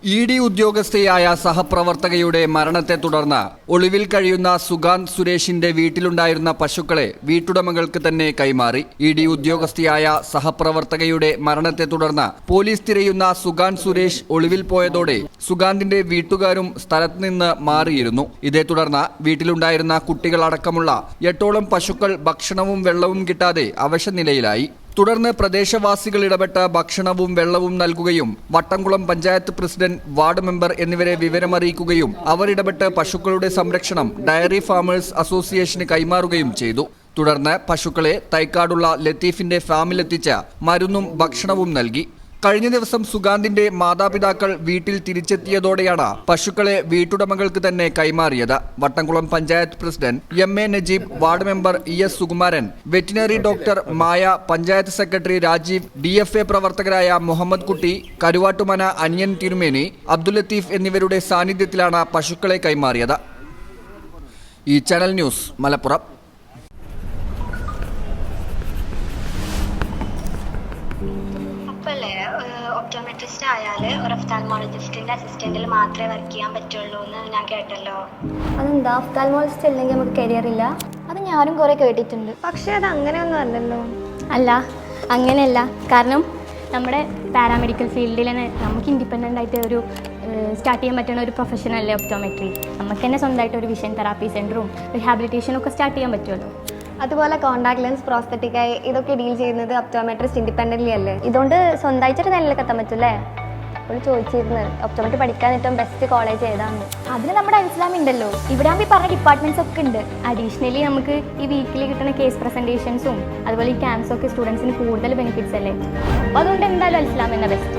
ED. ഉദ്യോഗസ്ഥയായ സഹപ്രവർത്തകയുടെ മരണത്തെ തുടർന്ന് ഒളിവിൽ കഴിയുന്ന സുഗാന്ത് സുരേഷിന്റെ വീട്ടിലുണ്ടായിരുന്ന പശുക്കളെ വീട്ടുടമകൾക്ക് തന്നെ കൈമാറി. ഇ.ഡി. ഉദ്യോഗസ്ഥയായ സഹപ്രവർത്തകയുടെ മരണത്തെ തുടർന്ന് പോലീസ് തിരയുന്ന സുഗാന്ത് സുരേഷ് ഒളിവിൽ പോയതോടെ സുഗാന്തിന്റെ വീട്ടുകാരും സ്ഥലത്ത് നിന്ന് മാറിയിരുന്നു. ഇതേ തുടർന്ന് വീട്ടിലുണ്ടായിരുന്ന കുട്ടികളടക്കമുള്ള 8ഓളം പശുക്കൾ ഭക്ഷണവും വെള്ളവും കിട്ടാതെ അവശനിലയിലായി. തുടർന്ന് പ്രദേശവാസികൾ ഇടപെട്ട് ഭക്ഷണവും വെള്ളവും നൽകുകയും Vattamkulam panchayat president, ward member എന്നിവരെ വിവരമറിയിക്കുകയും അവരിടപെട്ട് പശുക്കളുടെ സംരക്ഷണം ഡയറി ഫാമേഴ്സ് അസോസിയേഷന് കൈമാറുകയും ചെയ്തു. തുടർന്ന് പശുക്കളെ തൈക്കാടുള്ള ലത്തീഫിന്റെ ഫാമിലെത്തിച്ച് മരുന്നും ഭക്ഷണവും നൽകി. കഴിഞ്ഞ ദിവസം സുഗാന്തിന്റെ മാതാപിതാക്കൾ വീട്ടിൽ തിരിച്ചെത്തിയതോടെയാണ് പശുക്കളെ വീട്ടുടമകൾക്ക് തന്നെ കൈമാറിയത്. Vattamkulam panchayat president M A. Najeeb, ward member E S. Sukumaran, veterinary doctor Maya, panchayat secretary Rajeev, DFA പ്രവർത്തകരായ മുഹമ്മദ് കുട്ടി, കരുവാട്ടുമന അനിയൻ തിരുമേനി, അബ്ദുൽ ലത്തീഫ് എന്നിവരുടെ സാന്നിധ്യത്തിലാണ് പശുക്കളെ കൈമാറിയത്. ഈ ചാനൽ ന്യൂസ്, മലപ്പുറം. ഒപ്റ്റോമെട്രിസ്റ്റ് ആയാൽ ഒരു ഒഫ്താൽമോളജിസ്റ്റിന്റെ അസിസ്റ്റന്റിൽ മാത്രമേ വർക്ക് ചെയ്യാൻ പറ്റുള്ളൂ എന്ന് ഞാൻ കേട്ടല്ലോ. അതെന്താ ഒഫ്താൽമോളജിസ്റ്റ് അല്ലെങ്കിൽ നമുക്ക് കരിയർ ഇല്ല? അത് ഞാനും കുറെ കേട്ടിട്ടുണ്ട്. പക്ഷേ അത് അങ്ങനെയൊന്നും അല്ലല്ലോ. അല്ല, അങ്ങനെയല്ല. കാരണം നമ്മുടെ പാരാമെഡിക്കൽ ഫീൽഡിൽ തന്നെ നമുക്ക് ഇൻഡിപെൻഡൻ്റ് ആയിട്ട് ഒരു സ്റ്റാർട്ട് ചെയ്യാൻ പറ്റുന്ന ഒരു പ്രൊഫഷനല്ലേ ഒപ്റ്റോമെട്രി. നമുക്ക് തന്നെ സ്വന്തമായിട്ട് ഒരു വിഷൻ തെറാപ്പി സെൻറ്ററും റിഹാബിലിറ്റേഷനും ഒക്കെ സ്റ്റാർട്ട് ചെയ്യാൻ പറ്റുമല്ലോ. അതുപോലെ കോൺടാക്ട് ലെൻസ്, പ്രോസ്തെറ്റിക്കായി ഇതൊക്കെ ഡീൽ ചെയ്യുന്നത് ഒപ്റ്റോമെട്രിസ്റ്റ് ഇൻഡിപെൻഡൻ്റ്ലി അല്ലേ? ഇതുകൊണ്ട് സ്വന്തമായിട്ടൊരു നിലയിലേക്ക് എത്താൻ പറ്റൂല്ലേ? അവൾ ചോദിച്ചിരുന്നത് ഒപ്റ്റോമെട്രി പഠിക്കാൻ ഏറ്റവും ബെസ്റ്റ് കോളേജ് ഏതാണ്. അതിന് നമ്മുടെ ഇസ്ലാം ഉണ്ടല്ലോ. ഇവിടെ ആകുമ്പോൾ ഈ പറഞ്ഞ ഡിപ്പാർട്ട്മെൻറ്റ്സ് ഒക്കെ ഉണ്ട്. അഡീഷണലി നമുക്ക് ഈ വീക്കിലി കിട്ടുന്ന കേസ് പ്രസൻറ്റേഷൻസും അതുപോലെ ഈ ക്യാമ്പ്സും ഒക്കെ സ്റ്റുഡൻസിന് കൂടുതൽ ബെനിഫിറ്റ്സ് അല്ലേ. അപ്പോൾ അതുകൊണ്ട് എന്തായാലും ഇസ്ലാം എന്ന ബെസ്റ്റ്.